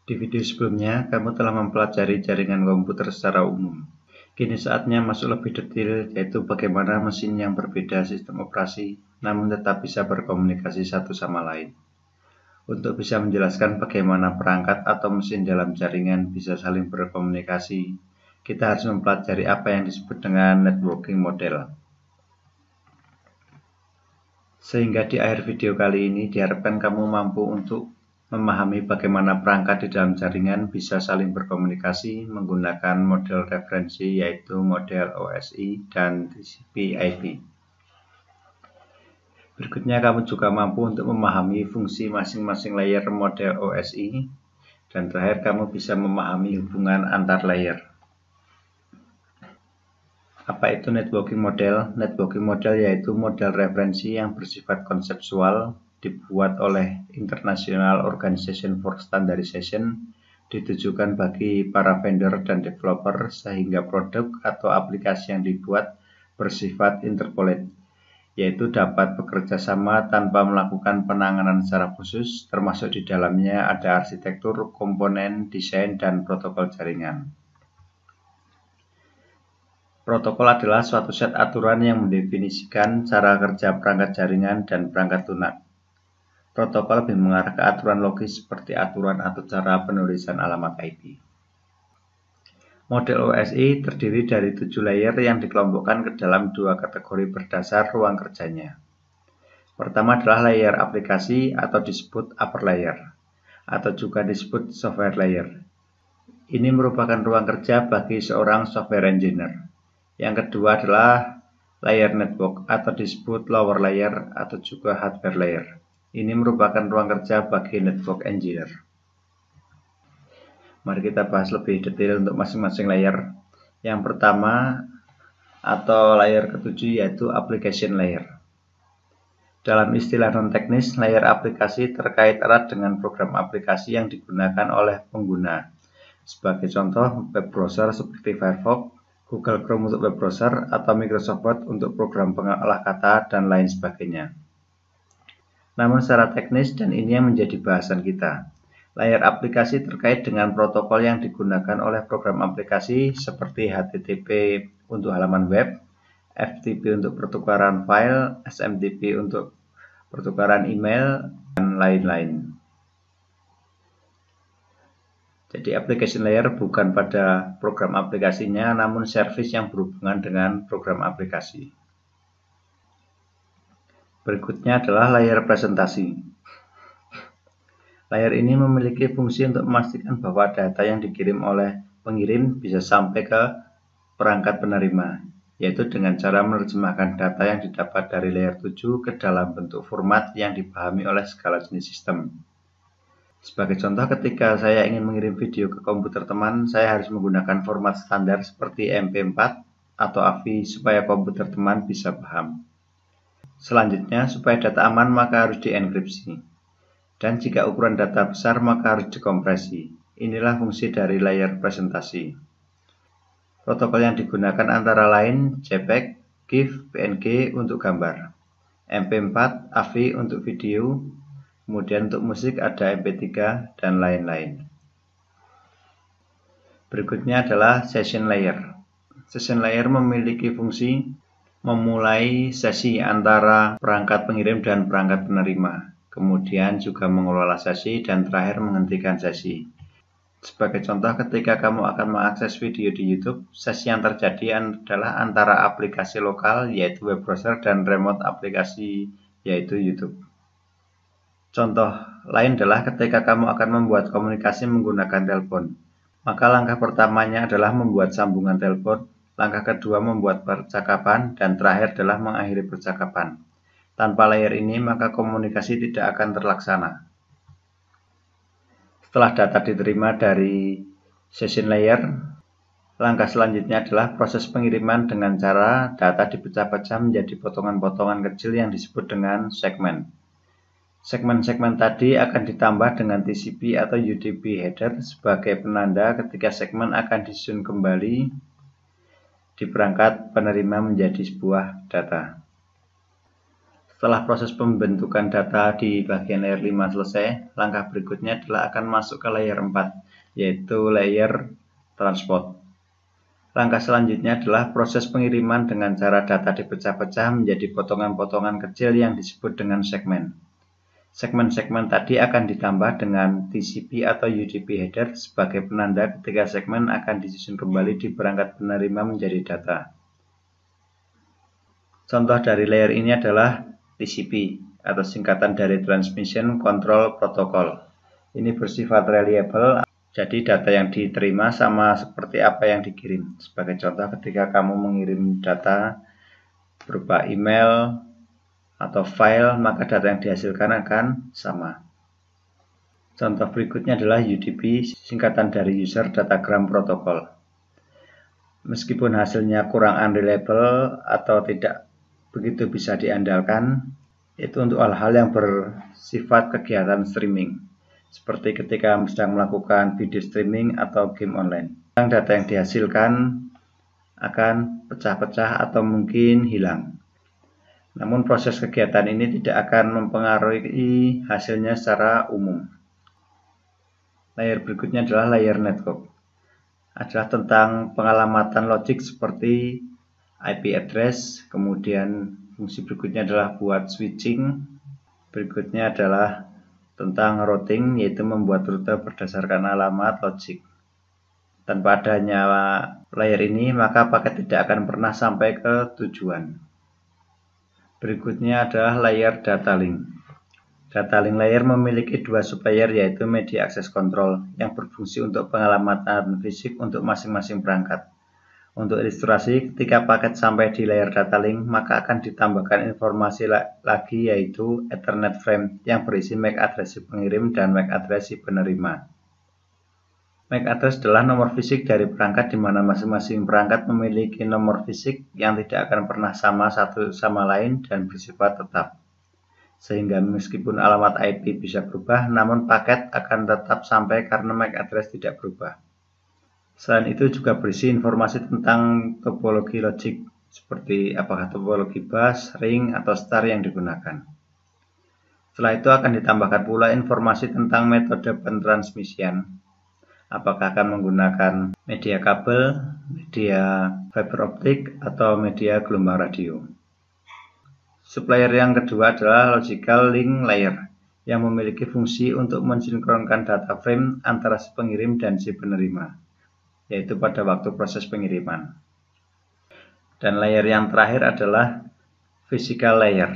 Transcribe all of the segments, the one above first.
Di video sebelumnya, kamu telah mempelajari jaringan komputer secara umum. Kini saatnya masuk lebih detail, yaitu bagaimana mesin yang berbeda sistem operasi, namun tetap bisa berkomunikasi satu sama lain. Untuk bisa menjelaskan bagaimana perangkat atau mesin dalam jaringan bisa saling berkomunikasi, kita harus mempelajari apa yang disebut dengan networking model. Sehingga di akhir video kali ini diharapkan kamu mampu untuk memahami bagaimana perangkat di dalam jaringan bisa saling berkomunikasi menggunakan model referensi, yaitu model OSI dan TCP/IP. Berikutnya kamu juga mampu untuk memahami fungsi masing-masing layer model OSI, dan terakhir kamu bisa memahami hubungan antar layer. Apa itu networking model? Networking model yaitu model referensi yang bersifat konseptual, dibuat oleh International Organization for Standardization, ditujukan bagi para vendor dan developer sehingga produk atau aplikasi yang dibuat bersifat interpolate, yaitu dapat bekerja sama tanpa melakukan penanganan secara khusus, termasuk di dalamnya ada arsitektur, komponen, desain, dan protokol jaringan. Protokol adalah suatu set aturan yang mendefinisikan cara kerja perangkat jaringan dan perangkat lunak. Protokol lebih mengarah ke aturan logis seperti aturan atau cara penulisan alamat IP. Model OSI terdiri dari 7 layer yang dikelompokkan ke dalam 2 kategori berdasar ruang kerjanya. Pertama adalah layer aplikasi atau disebut upper layer, atau juga disebut software layer. Ini merupakan ruang kerja bagi seorang software engineer. Yang kedua adalah layer network atau disebut lower layer atau juga hardware layer. Ini merupakan ruang kerja bagi network engineer. Mari kita bahas lebih detail untuk masing-masing layer. Yang pertama atau layer ketujuh yaitu application layer. Dalam istilah non-teknis, layer aplikasi terkait erat dengan program aplikasi yang digunakan oleh pengguna. Sebagai contoh, web browser seperti Firefox, Google Chrome untuk web browser, atau Microsoft Word untuk program pengolah kata, dan lain sebagainya. Namun secara teknis, dan ini yang menjadi bahasan kita, layer aplikasi terkait dengan protokol yang digunakan oleh program aplikasi seperti HTTP untuk halaman web, FTP untuk pertukaran file, SMTP untuk pertukaran email, dan lain-lain. Jadi application layer bukan pada program aplikasinya, namun service yang berhubungan dengan program aplikasi. Berikutnya adalah layer presentasi. Layer ini memiliki fungsi untuk memastikan bahwa data yang dikirim oleh pengirim bisa sampai ke perangkat penerima, yaitu dengan cara menerjemahkan data yang didapat dari layer 7 ke dalam bentuk format yang dipahami oleh segala jenis sistem. Sebagai contoh, ketika saya ingin mengirim video ke komputer teman, saya harus menggunakan format standar seperti MP4 atau AVI supaya komputer teman bisa paham. Selanjutnya, supaya data aman maka harus dienkripsi. Dan jika ukuran data besar maka harus dikompresi. Inilah fungsi dari layer presentasi. Protokol yang digunakan antara lain JPEG, GIF, PNG untuk gambar, MP4, AVI untuk video, kemudian untuk musik ada MP3 dan lain-lain. Berikutnya adalah session layer. Session layer memiliki fungsi memulai sesi antara perangkat pengirim dan perangkat penerima, kemudian juga mengelola sesi dan terakhir menghentikan sesi. Sebagai contoh, ketika kamu akan mengakses video di YouTube, sesi yang terjadi adalah antara aplikasi lokal yaitu web browser dan remote aplikasi yaitu YouTube. Contoh lain adalah ketika kamu akan membuat komunikasi menggunakan telepon. Maka langkah pertamanya adalah membuat sambungan telepon, langkah kedua membuat percakapan, dan terakhir adalah mengakhiri percakapan. Tanpa layer ini maka komunikasi tidak akan terlaksana. Setelah data diterima dari session layer, langkah selanjutnya adalah proses pengiriman dengan cara data dipecah-pecah menjadi potongan-potongan kecil yang disebut dengan segmen. Segmen-segmen tadi akan ditambah dengan TCP atau UDP header sebagai penanda ketika segmen akan disusun kembali di perangkat penerima menjadi sebuah data. Setelah proses pembentukan data di bagian layer 5 selesai, langkah berikutnya adalah akan masuk ke layer 4, yaitu layer transport. Langkah selanjutnya adalah proses pengiriman dengan cara data dipecah-pecah menjadi potongan-potongan kecil yang disebut dengan segmen. Segmen-segmen tadi akan ditambah dengan TCP atau UDP header sebagai penanda ketika segmen akan disusun kembali di perangkat penerima menjadi data. Contoh dari layer ini adalah TCP atau singkatan dari Transmission Control Protocol. Ini bersifat reliable, jadi data yang diterima sama seperti apa yang dikirim. Sebagai contoh, ketika kamu mengirim data berupa email atau file, maka data yang dihasilkan akan sama. Contoh berikutnya adalah UDP, singkatan dari User Datagram Protocol. Meskipun hasilnya kurang unreliable atau tidak begitu bisa diandalkan, itu untuk hal-hal yang bersifat kegiatan streaming, seperti ketika sedang melakukan video streaming atau game online. Data yang dihasilkan akan pecah-pecah atau mungkin hilang. Namun proses kegiatan ini tidak akan mempengaruhi hasilnya secara umum. Layer berikutnya adalah layer network. Adalah tentang pengalamatan logik seperti IP address, kemudian fungsi berikutnya adalah buat switching, berikutnya adalah tentang routing, yaitu membuat rute berdasarkan alamat logik. Tanpa adanya layer ini, maka paket tidak akan pernah sampai ke tujuan. Berikutnya adalah layer data link. Data link layer memiliki dua sublayer, yaitu media access control yang berfungsi untuk pengalamatan fisik untuk masing-masing perangkat. Untuk ilustrasi, ketika paket sampai di layer data link, maka akan ditambahkan informasi lagi, yaitu Ethernet frame yang berisi MAC address si pengirim dan MAC address si penerima. MAC address adalah nomor fisik dari perangkat di mana masing-masing perangkat memiliki nomor fisik yang tidak akan pernah sama satu sama lain dan bersifat tetap. Sehingga meskipun alamat IP bisa berubah, namun paket akan tetap sampai karena MAC address tidak berubah. Selain itu juga berisi informasi tentang topologi logik, seperti apakah topologi bus, ring, atau star yang digunakan. Setelah itu akan ditambahkan pula informasi tentang metode pentransmisian, apakah akan menggunakan media kabel, media fiber optik, atau media gelombang radio. Sublayer yang kedua adalah logical link layer, yang memiliki fungsi untuk mensinkronkan data frame antara si pengirim dan si penerima, yaitu pada waktu proses pengiriman. Dan layer yang terakhir adalah physical layer.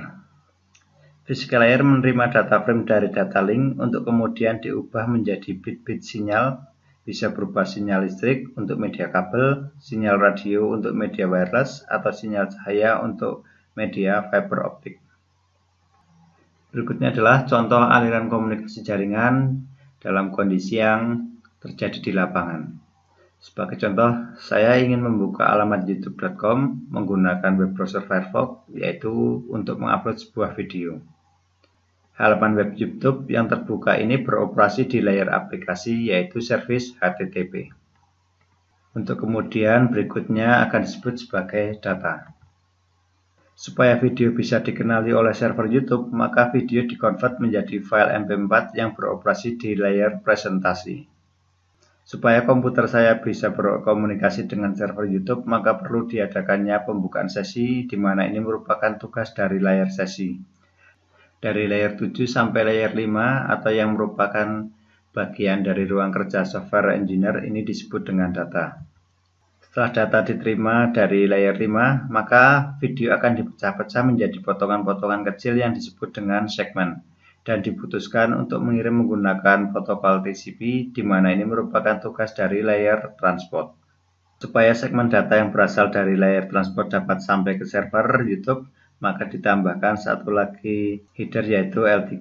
Physical layer menerima data frame dari data link untuk kemudian diubah menjadi bit-bit sinyal, bisa berupa sinyal listrik untuk media kabel, sinyal radio untuk media wireless, atau sinyal cahaya untuk media fiber optik. Berikutnya adalah contoh aliran komunikasi jaringan dalam kondisi yang terjadi di lapangan. Sebagai contoh, saya ingin membuka alamat youtube.com menggunakan web browser Firefox, yaitu untuk mengupload sebuah video. Halaman web YouTube yang terbuka ini beroperasi di layer aplikasi, yaitu service HTTP. Untuk kemudian berikutnya akan disebut sebagai data. Supaya video bisa dikenali oleh server YouTube, maka video dikonvert menjadi file MP4 yang beroperasi di layer presentasi. Supaya komputer saya bisa berkomunikasi dengan server YouTube, maka perlu diadakannya pembukaan sesi, di mana ini merupakan tugas dari layar sesi. Dari layer 7 sampai layer 5, atau yang merupakan bagian dari ruang kerja software engineer, ini disebut dengan data. Setelah data diterima dari layer 5, maka video akan dipecah-pecah menjadi potongan-potongan kecil yang disebut dengan segmen, dan diputuskan untuk mengirim menggunakan protokol TCP, di mana ini merupakan tugas dari layer transport. Supaya segmen data yang berasal dari layer transport dapat sampai ke server YouTube, maka ditambahkan satu lagi header, yaitu L3,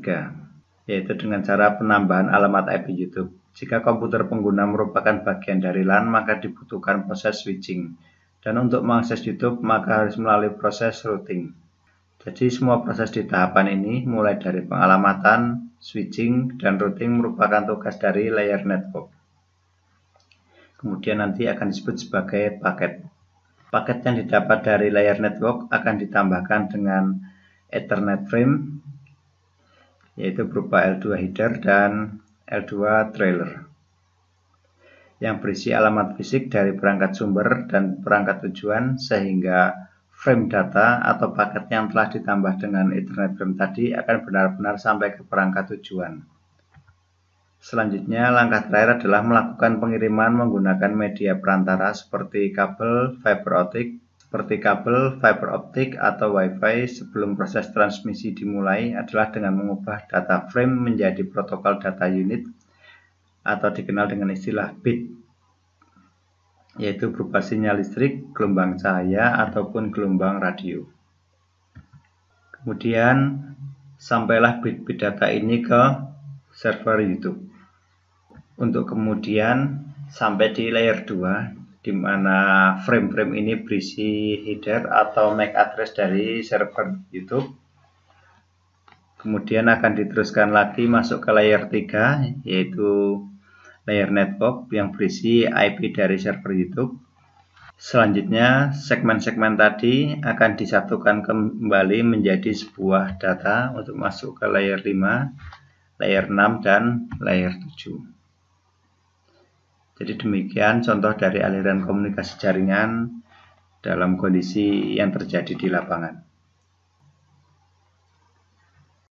yaitu dengan cara penambahan alamat IP YouTube. Jika komputer pengguna merupakan bagian dari LAN, maka dibutuhkan proses switching. Dan untuk mengakses YouTube, maka harus melalui proses routing. Jadi semua proses di tahapan ini, mulai dari pengalamatan, switching, dan routing merupakan tugas dari layer network. Kemudian nanti akan disebut sebagai paket. Paket yang didapat dari layer network akan ditambahkan dengan Ethernet frame, yaitu berupa L2 header dan L2 trailer, yang berisi alamat fisik dari perangkat sumber dan perangkat tujuan, sehingga frame data atau paket yang telah ditambah dengan Ethernet frame tadi akan benar-benar sampai ke perangkat tujuan. Selanjutnya, langkah terakhir adalah melakukan pengiriman menggunakan media perantara seperti kabel fiber optik atau Wi-Fi. Sebelum proses transmisi dimulai adalah dengan mengubah data frame menjadi protokol data unit atau dikenal dengan istilah bit, yaitu berupa sinyal listrik, gelombang cahaya, ataupun gelombang radio. Kemudian, sampailah bit-bit data ini ke server YouTube. Untuk kemudian sampai di layer 2, di mana frame-frame ini berisi header atau MAC address dari server YouTube. Kemudian akan diteruskan lagi masuk ke layer 3, yaitu layer network yang berisi IP dari server YouTube. Selanjutnya, segmen-segmen tadi akan disatukan kembali menjadi sebuah data untuk masuk ke layer 5, layer 6, dan layer 7. Jadi demikian contoh dari aliran komunikasi jaringan dalam kondisi yang terjadi di lapangan.